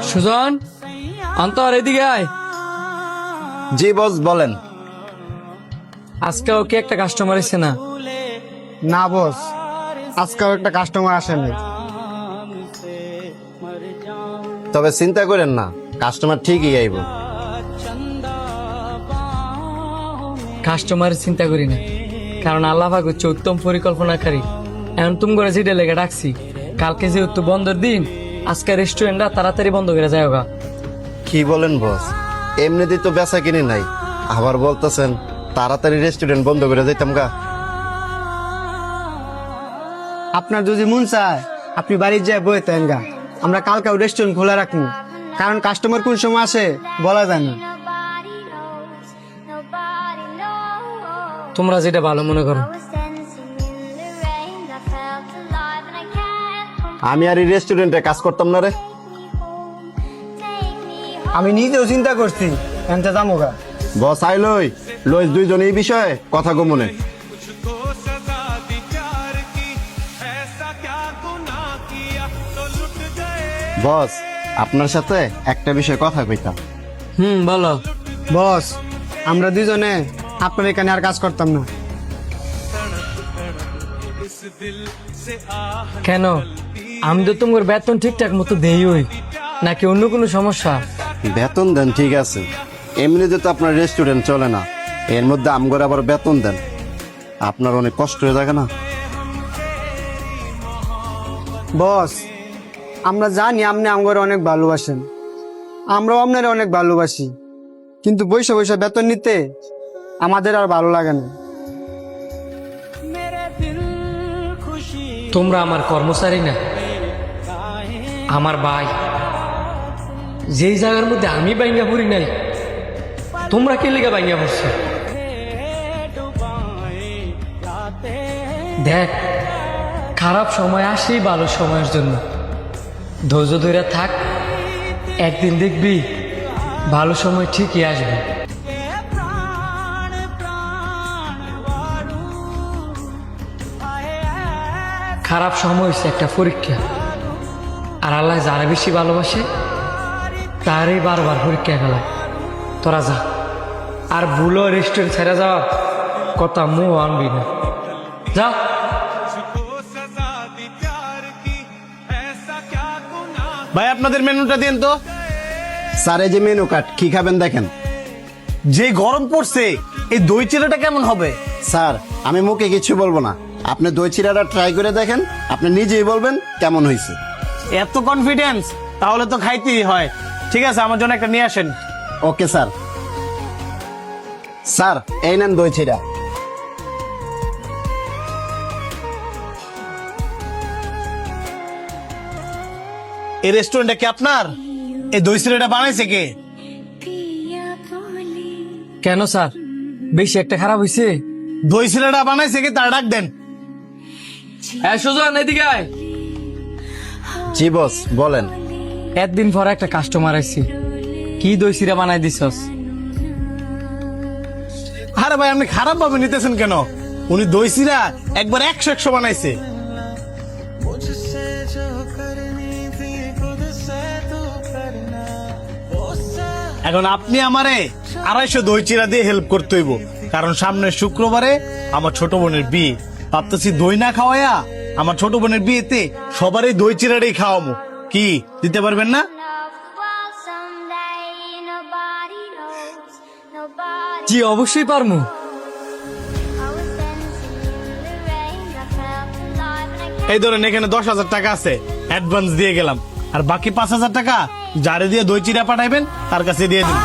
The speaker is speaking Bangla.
সুজন, অন্তর এদিকে আয়। জি বস বলেন। আজকে ওকে একটা কাস্টমার এসে না? না বস, আজকেও একটা কাস্টমার আসেনি। তবে চিন্তা করেন না, কাস্টমার ঠিকই আইব। কাস্টমার চিন্তা করি না, কারণ আল্লাহ পাক হচ্ছে উত্তম পরিকল্পনাকারী। এখন তুমি করে যেটা লেগে ডাকছি, কালকে যেহেতু বন্ধের দিন, আজকে রেস্টুরেন্টটা তাড়াতাড়ি বন্ধ করে যায় গা। কি বলেন বস, এমনিতেই তো বেচা কিনি নাই, আবার বলতেছেন তাড়াতাড়ি রেস্টুরেন্ট বন্ধ করে যাইতাম গা। আপনার যদি মন চায় আপনি বাড়ির যায় বই তেন গা, আমরা কালকেও রেস্টুরেন্ট খোলা রাখবো, কারণ কাস্টমার কোন সময় আসে বলা যায় না। তোমরা যেটা ভালো মনে করো। আমি আর এই রেস্টুরেন্টে কাজ করতাম না রে। আমি নিজেও চিন্তা করছি এনতে যাবো গা। বস আইলই লই দুইজন এই বিষয়ে কথা কমনে। বস আপনার সাথে একটা বিষয়ে কথা কইতাম। বলো। বস, আমরা দুজনে আপনার এখানে আর কাজ করতাম না। কেন? আমি তো তোমার বেতন ঠিকঠাক মতো দেই হই, নাকি অন্য কোনো সমস্যা? বেতন দেন ঠিক আছে, এমনিতে তো আপনার রেস্টুরেন্ট চলে না, এর মধ্যে আমগর আবার বেতন দেন, আপনার অনেক কষ্ট হয়ে থাকে না? বস, আমরা জানি আপনি আমাদের অনেক ভালোবাসেন, আমরাও আপনার অনেক ভালোবাসি, কিন্তু বৈশা বৈশা বেতন নিতে আমাদের আর ভালো লাগে না। তোমরা আমার কর্মচারী না, আমার ভাই। যেই জায়গার মধ্যে আমি বাইঙ্গা পড়ি নাই, তোমরা কে লেগে বাইঙ্গা পড়ছো? দেখ, খারাপ সময় আসে ভালো সময়ের জন্য। ধৈর্য ধরে থাক, একদিন দেখবি ভালো সময় ঠিকই আসবে। খারাপ সময় হচ্ছে একটা পরীক্ষা, আর আল্লাহ যারা বেশি ভালোবাসে তারই বারবার পরীক্ষা গেলাম। তোরা যা, আর ভুলো রেস্টুরেন্ট ছেড়ে যাওয়া কথা মুখ আনবি না, যা। ভাই আপনাদের মেনুটা দিন তো। স্যার এই যে মেনু কার্ড, কি খাবেন দেখেন। যে গরম পড়ছে, এই দই চিড়াটা কেমন হবে? স্যার আমি মুখে কিছু বলবো না, আপনি দই চিড়াটা ট্রাই করে দেখেন, আপনি নিজেই বলবেন কেমন হয়েছে। এত কনফিডেন্স, তাহলে তো খাইতেই হয়। ঠিক আছে, আমার জন্য একটা নিয়ে আসেন। Okay sir. স্যার এই নেন দই চিড়া। এই রেস্টুরেন্টটা কি আপনার? এই দই চিড়াটা বানাইছে কে? কেন স্যার, বেশি একটা খারাপ হয়েছে? দই চিড়াটা বানাইছে কে তার ডাক দেন। হ্যাঁ সুজন, এদিকে আয়। জি বস বলেন। একদিন পর একটা কাস্টমার আসছে, কি দই চিড়া বানাই দিছস? আরে ভাই আপনি খারাপ ভাবে নিতেছেন কেন? উনি দই চিড়া একবার 100 বানাইছে। এখন আপনি আমারে 250 দই চিড়া দিয়ে হেল্প করতে হইব, কারণ সামনের শুক্রবারে আমার ছোট বোনের বিয়ে। ভাবতেছি দই না খাওয়াইয়া আমার ছোট বোনের বিয়েতে সবারই দই চিড়াটাই খাওয়াবো। কি দিতে পারবেন না? জি অবশ্যই পারমু। এই ধরেন এখানে 10,000 টাকা আছে, অ্যাডভান্স দিয়ে গেলাম, আর বাকি 5,000 টাকা যারে দিয়ে দই চিড়া পাঠাইবেন তার কাছে দিয়ে দিন।